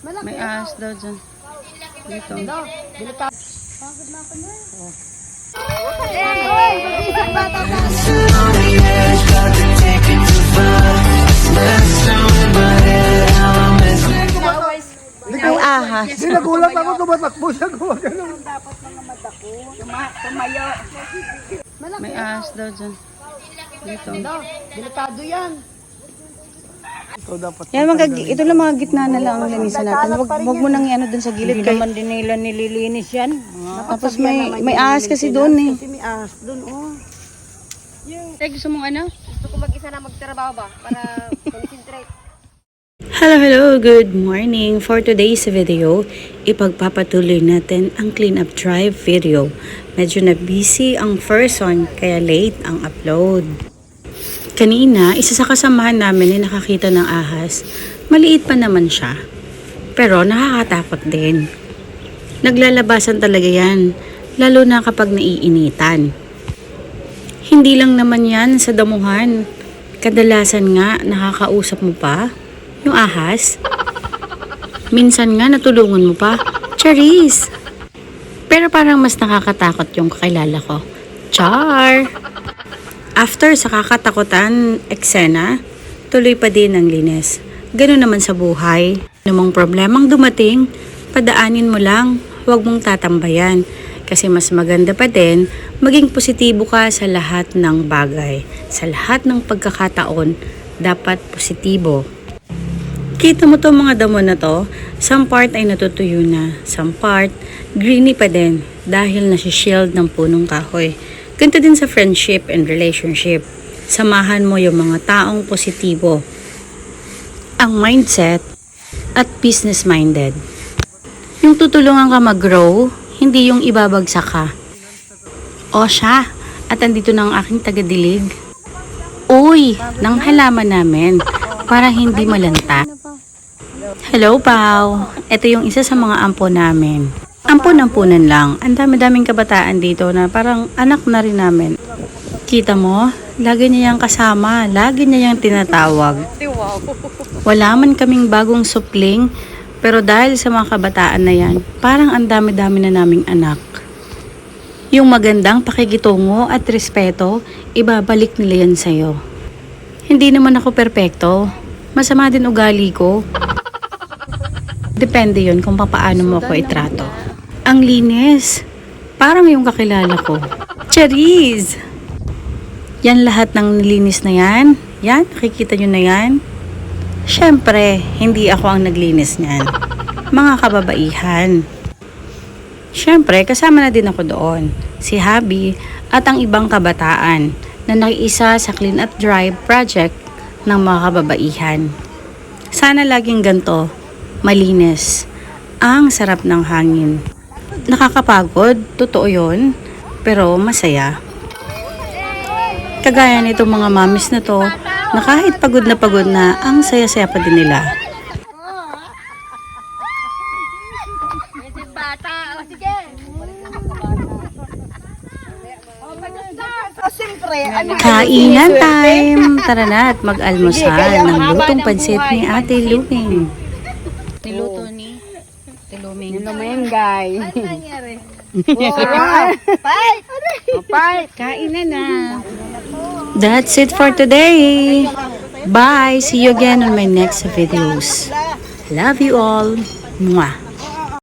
May ahas daw dyan. Dito. Ay, ahas. Hindi nagulat ako, tumatakbo siya. Gumagano. Dapat mga mata ko. Tumayo. May ahas daw dyan. Dito. Delikado yan. Ito dapat. Yan, ito lang mga gitna na lang ang linisan natin. Wag mo nang ano dun sa gilid. Hindi naman din nila nililinis yan. Tapos may ahas kasi doon eh. Kasi may ahas doon, oh. Gusto mong ano? Gusto ko mag-isa na magtrabaho ba? Para concentrate. Hello, good morning. For today's video, ipagpapatuloy natin ang clean-up drive video. Medyo na-busy ang person, kaya late ang upload. Kanina, isa sa kasamahan namin ay nakakita ng ahas. Maliit pa naman siya, pero nakakatakot din. Naglalabasan talaga yan, lalo na kapag naiinitan. Hindi lang naman yan sa damuhan. Kadalasan nga, nakakausap mo pa yung ahas. Minsan nga natulungan mo pa. Charis! Pero parang mas nakakatakot yung kakilala ko. Char! After sa kakatakutan eksena, tuloy pa din ang linis. Ganun naman sa buhay. Anumang problemang dumating, padaanin mo lang. Huwag mong tatambayan. Kasi mas maganda pa din, maging positibo ka sa lahat ng bagay. Sa lahat ng pagkakataon, dapat positibo. Kita mo to mga damo na to, some part ay natutuyo na, some part greeny pa din dahil nasi-shield ng punong kahoy. Ganito din sa friendship and relationship. Samahan mo yung mga taong positibo. Ang mindset at business-minded. Yung tutulungan ka mag-grow, hindi yung ibabagsak ka. O siya, at andito na ang aking tagadilig. Uy, ng halaman namin para hindi malanta. Hello, Pao. Ito yung isa sa mga ampon namin. Ampon-ampunan lang. Ang dami-daming kabataan dito na parang anak na rin namin. Kita mo? Lagi niya yung kasama. Lagi niya yung tinatawag. Wala man kaming bagong supling, pero dahil sa mga kabataan na yan, parang ang dami-dami na naming anak. Yung magandang pakikitungo at respeto, ibabalik nila yan sa'yo. Hindi naman ako perpekto. Masama din ugali ko. Depende yun kung paano mo ako itrato. Ang linis. Parang yung kakilala ko. Charis! Yan lahat ng nilinis na yan. Yan, nakikita nyo na yan. Siyempre, hindi ako ang naglinis niyan. Mga kababaihan. Siyempre, kasama na din ako doon. Si Habi at ang ibang kabataan na nakiisa sa Clean Up Drive project ng mga kababaihan. Sana laging ganto, malinis. Ang sarap ng hangin. Nakakapagod, totoo yun, pero masaya. Kagaya nitong mga mamis na to, na kahit pagod na, ang saya-saya pa din nila. Kainan time! Tara na at mag-almusal ng lutong pansit ni Ate Luming. Niluto ni Ate Luming. Lumeng, guys. Kainan na. That's it for today. Bye. See you again on my next videos. Love you all. Mwah.